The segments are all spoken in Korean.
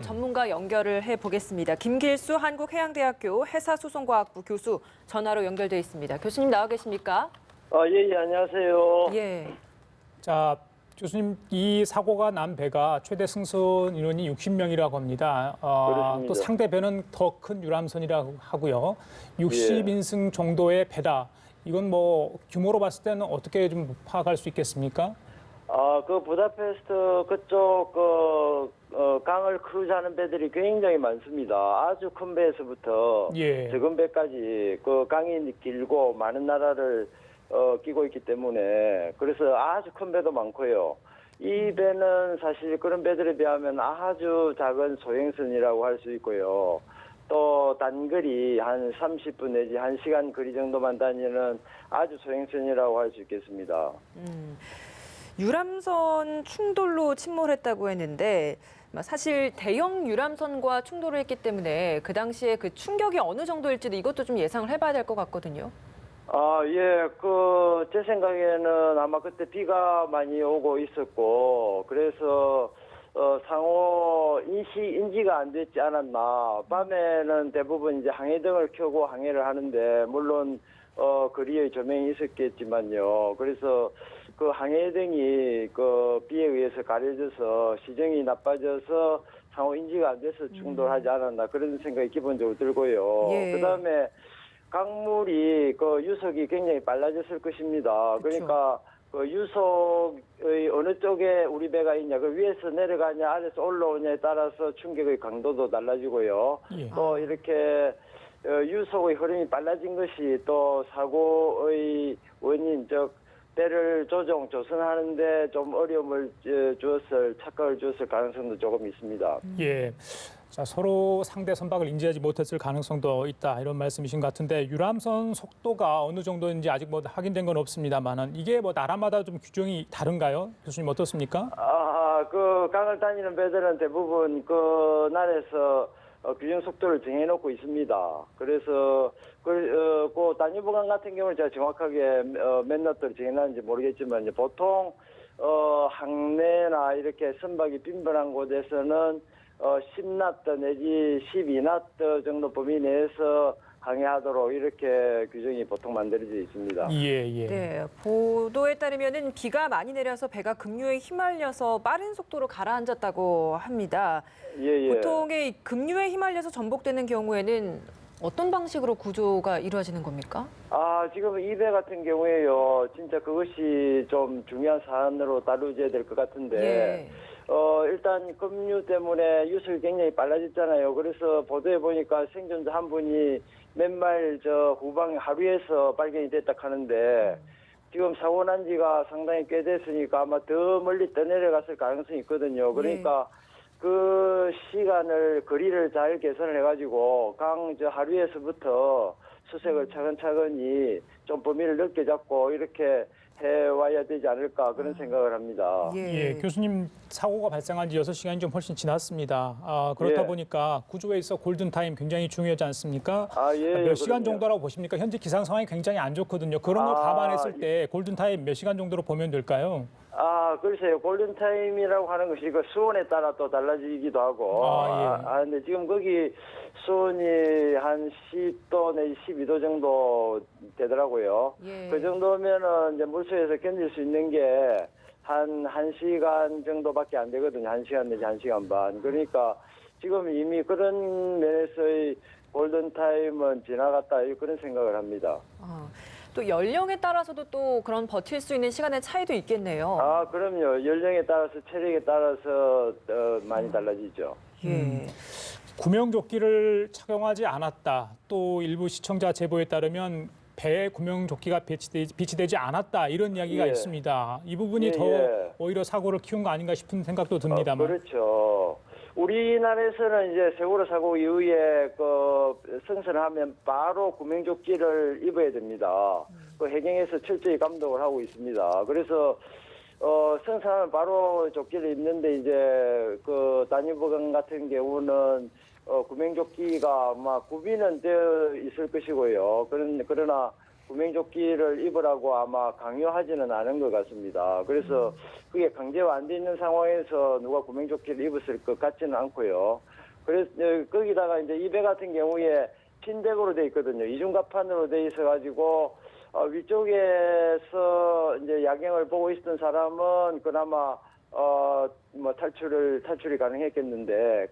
전문가 연결을 해보겠습니다. 김길수 한국해양대학교 해사소송과학부 교수 전화로 연결돼 있습니다. 교수님 나와 계십니까? 예, 안녕하세요. 예. 자, 교수님, 이 사고가 난 배가 최대 승선 인원이 60명이라고 합니다. 그렇습니다. 또 상대 배는 더 큰 유람선이라고 하고요. 60인승 정도의 배다. 이건 뭐 규모로 봤을 때는 어떻게 좀 파악할 수 있겠습니까? 그 부다페스트 그쪽 강을 크루즈하는 배들이 굉장히 많습니다. 아주 큰 배에서부터 예. 적은 배까지 그 강이 길고 많은 나라를 끼고 있기 때문에 그래서 아주 큰 배도 많고요. 이 배는 사실 그런 배들에 비하면 아주 작은 소행선이라고 할 수 있고요. 또 단거리 한 30분 내지 1시간 거리 정도만 다니는 아주 소행선이라고 할 수 있겠습니다. 유람선 충돌로 침몰했다고 했는데 사실 대형 유람선과 충돌을 했기 때문에 그 당시에 그 충격이 어느 정도일지도 이것도 좀 예상을 해봐야 될 것 같거든요. 예, 제 생각에는 아마 그때 비가 많이 오고 있었고, 그래서, 상호 인지가 안 됐지 않았나. 밤에는 대부분 이제 항해등을 켜고 항해를 하는데, 물론, 거리에 조명이 있었겠지만요. 그래서 그 항해등이 비에 의해서 가려져서 시정이 나빠져서 상호 인지가 안 돼서 충돌하지 않았나. 그런 생각이 기본적으로 들고요. 예. 그 다음에, 강물이 유속이 굉장히 빨라졌을 것입니다. 그쵸. 그러니까 유속의 어느 쪽에 우리 배가 있냐, 위에서 내려가냐, 아래서 올라오냐에 따라서 충격의 강도도 달라지고요. 예. 또 이렇게 유속의 흐름이 빨라진 것이 또 사고의 원인, 즉 배를 조선하는데 좀 어려움을 착각을 주었을 가능성도 조금 있습니다. 예. 자, 서로 상대 선박을 인지하지 못했을 가능성도 있다 이런 말씀이신 것 같은데 유람선 속도가 어느 정도인지 아직 뭐 확인된 건 없습니다만은 이게 뭐 나라마다 좀 규정이 다른가요? 교수님 어떻습니까? 강을 다니는 배들은 대부분 그 나라에서 규정 속도를 정해놓고 있습니다. 그래서 그 다뉴브강 같은 경우는 제가 정확하게 몇 너트를 정해놨는지 모르겠지만 보통 항내나 이렇게 선박이 빈번한 곳에서는 10나트 내지 12나트 정도 범위 내에서 항해하도록 이렇게 규정이 보통 만들어져 있습니다. 예. 네, 보도에 따르면은 비가 많이 내려서 배가 급류에 휘말려서 빠른 속도로 가라앉았다고 합니다. 예. 보통의 급류에 휘말려서 전복되는 경우에는 어떤 방식으로 구조가 이루어지는 겁니까? 지금 이 배 같은 경우에요. 진짜 그것이 좀 중요한 사안으로 다루어져야 될 것 같은데. 예. 일단 급류 때문에 유속이 굉장히 빨라졌잖아요. 그래서 보도에 보니까 생존자 한 분이 몇 마일 후방 하류에서 발견이 됐다 하는데 지금 사고 난 지가 상당히 꽤 됐으니까 아마 더 멀리 떠내려갔을 가능성이 있거든요. 그러니까 그 거리를 잘 계산을 해가지고 하류에서부터 수색을 차근차근히 좀 범위를 넓게 잡고 이렇게 해와야 되지 않을까 그런 생각을 합니다. 예, 교수님 사고가 발생한 지 6시간이 좀 훨씬 지났습니다. 그렇다 예. 보니까 구조에 있어 골든타임 굉장히 중요하지 않습니까? 예, 몇 시간 그럼요. 정도라고 보십니까? 현재 기상 상황이 굉장히 안 좋거든요. 그런 걸 감안했을 때 골든타임 몇 시간 정도로 보면 될까요? 글쎄요. 골든타임이라고 하는 것이 그 수온에 따라 또 달라지기도 하고. 근데 지금 거기 수온이 한 10도 내지 12도 정도 되더라고요. 예. 그 정도면은 이제 물속에서 견딜 수 있는 게 한 1시간 정도밖에 안 되거든요. 1시간 내지 1시간 반. 그러니까 지금 이미 그런 면에서의 골든타임은 지나갔다. 그런 생각을 합니다. 또 연령에 따라서도 또 그런 버틸 수 있는 시간의 차이도 있겠네요. 그럼요. 연령에 따라서 체력에 따라서 많이 달라지죠. 예. 구명조끼를 착용하지 않았다. 또 일부 시청자 제보에 따르면 배에 구명조끼가 비치되지 않았다. 이런 이야기가 예. 있습니다. 이 부분이 더 오히려 사고를 키운 거 아닌가 싶은 생각도 듭니다만. 그렇죠. 우리나라에서는 이제 세월호 사고 이후에 승선하면 바로 구명조끼를 입어야 됩니다. 해경에서 철저히 감독을 하고 있습니다. 그래서 승선하면 바로 조끼를 입는데 이제 다뉴브강 같은 경우는 구명조끼가 아마 구비는 되어 있을 것이고요. 그러나 구명조끼를 입으라고 아마 강요하지는 않은 것 같습니다. 그래서 그게 강제화 안 돼 있는 상황에서 누가 구명조끼를 입었을 것 같지는 않고요. 그래서 거기다가 이제 이 배 같은 경우에 핀덱으로 돼 있거든요. 이중갑판으로 돼 있어가지고 위쪽에서 이제 야경을 보고 있었던 사람은 그나마 뭐 탈출이 가능했겠는데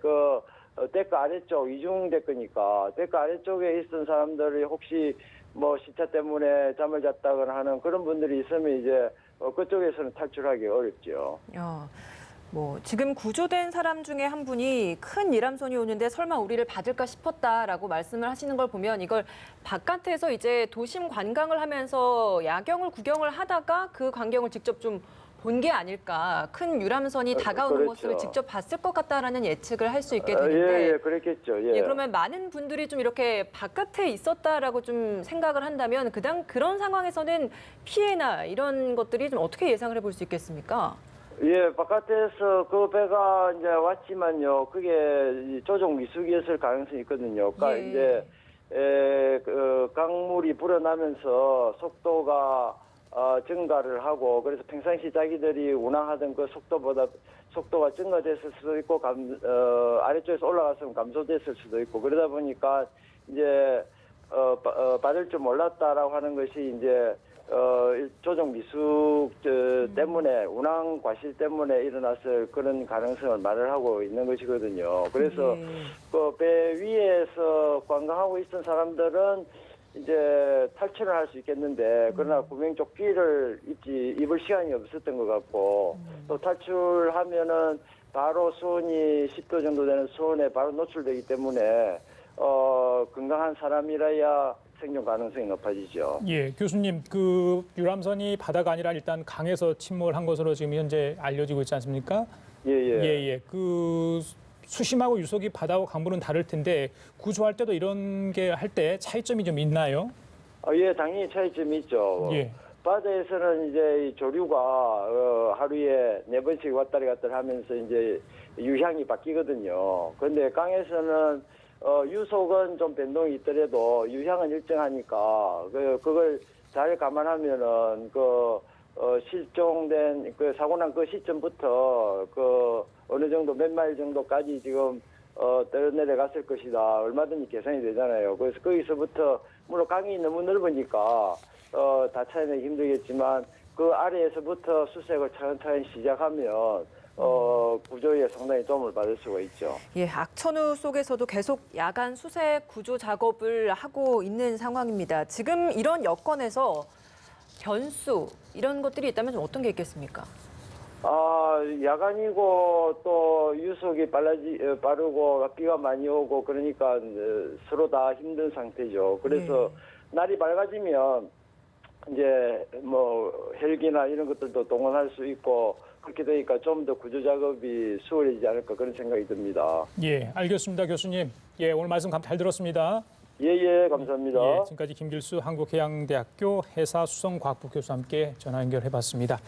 데크 아래쪽 이중 데크니까 데크 아래쪽에 있었던 사람들이 혹시 뭐 시차 때문에 잠을 잤다거나 하는 그런 분들이 있으면 이제 그쪽에서는 탈출하기 어렵죠. 뭐 지금 구조된 사람 중에 한 분이 큰 일함선이 오는데 설마 우리를 받을까 싶었다라고 말씀을 하시는 걸 보면 이걸 바깥에서 이제 도심 관광을 하면서 야경을 구경을 하다가 그 광경을 직접 좀 본 게 아닐까. 큰 유람선이 다가오는 그렇죠. 모습을 직접 봤을 것 같다라는 예측을 할 수 있게 되는데. 예, 그랬겠죠. 예. 그러면 많은 분들이 좀 이렇게 바깥에 있었다라고 좀 생각을 한다면 그런 상황에서는 피해나 이런 것들이 좀 어떻게 예상을 해볼 수 있겠습니까? 예, 바깥에서 그 배가 이제 왔지만요. 그게 조종 미숙이었을 가능성이 있거든요. 그러니까 예. 이제 그 강물이 불어나면서 속도가 증가를 하고 그래서 평상시 자기들이 운항하던 그 속도가 증가됐을 수도 있고 아래쪽에서 올라갔으면 감소됐을 수도 있고 그러다 보니까 이제 받을 줄 몰랐다라고 하는 것이 이제 조종 미숙 때문에 운항 과실 때문에 일어났을 그런 가능성을 말을 하고 있는 것이거든요. 그래서 그 배 위에서 관광하고 있던 사람들은 이제 탈출을 할 수 있겠는데 그러나 구명조끼를 입을 시간이 없었던 것 같고 또 탈출하면은 바로 수온이 10도 정도 되는 수온에 바로 노출되기 때문에 건강한 사람이라야 생존 가능성이 높아지죠. 예, 교수님, 그 유람선이 바다가 아니라 일단 강에서 침몰을 한 것으로 지금 현재 알려지고 있지 않습니까? 예. 그 수심하고 유속이 바다와 강물은 다를 텐데 구조할 때도 이런 게 할 때 차이점이 좀 있나요? 예, 당연히 차이점이 있죠. 예. 바다에서는 이제 이 조류가 하루에 4번씩 왔다리 갔다리 하면서 이제 유향이 바뀌거든요. 그런데 강에서는 유속은 좀 변동이 있더라도 유향은 일정하니까 그걸 잘 감안하면은 실종된 사고 난 그 시점부터 어느 정도 몇 마일 정도까지 지금 떠내려갔을 것이다. 얼마든지 계산이 되잖아요. 그래서 거기서부터 물론 강이 너무 넓으니까 다 찾아내기 힘들겠지만 그 아래에서부터 수색을 차근차근 시작하면 구조에 상당히 도움을 받을 수가 있죠. 예, 악천후 속에서도 계속 야간 수색 구조 작업을 하고 있는 상황입니다. 지금 이런 여건에서 변수 이런 것들이 있다면 좀 어떤 게 있겠습니까? 야간이고 또 유속이 빠르고 비가 많이 오고 그러니까 서로 다 힘든 상태죠. 그래서 날이 밝아지면 이제 뭐 헬기나 이런 것들도 동원할 수 있고 그렇게 되니까 좀 더 구조 작업이 수월해지지 않을까 그런 생각이 듭니다. 예, 알겠습니다, 교수님. 예, 오늘 말씀 잘 들었습니다. 예, 감사합니다. 예, 지금까지 김길수 한국해양대학교 해사수성과학부 교수와 함께 전화 연결해봤습니다.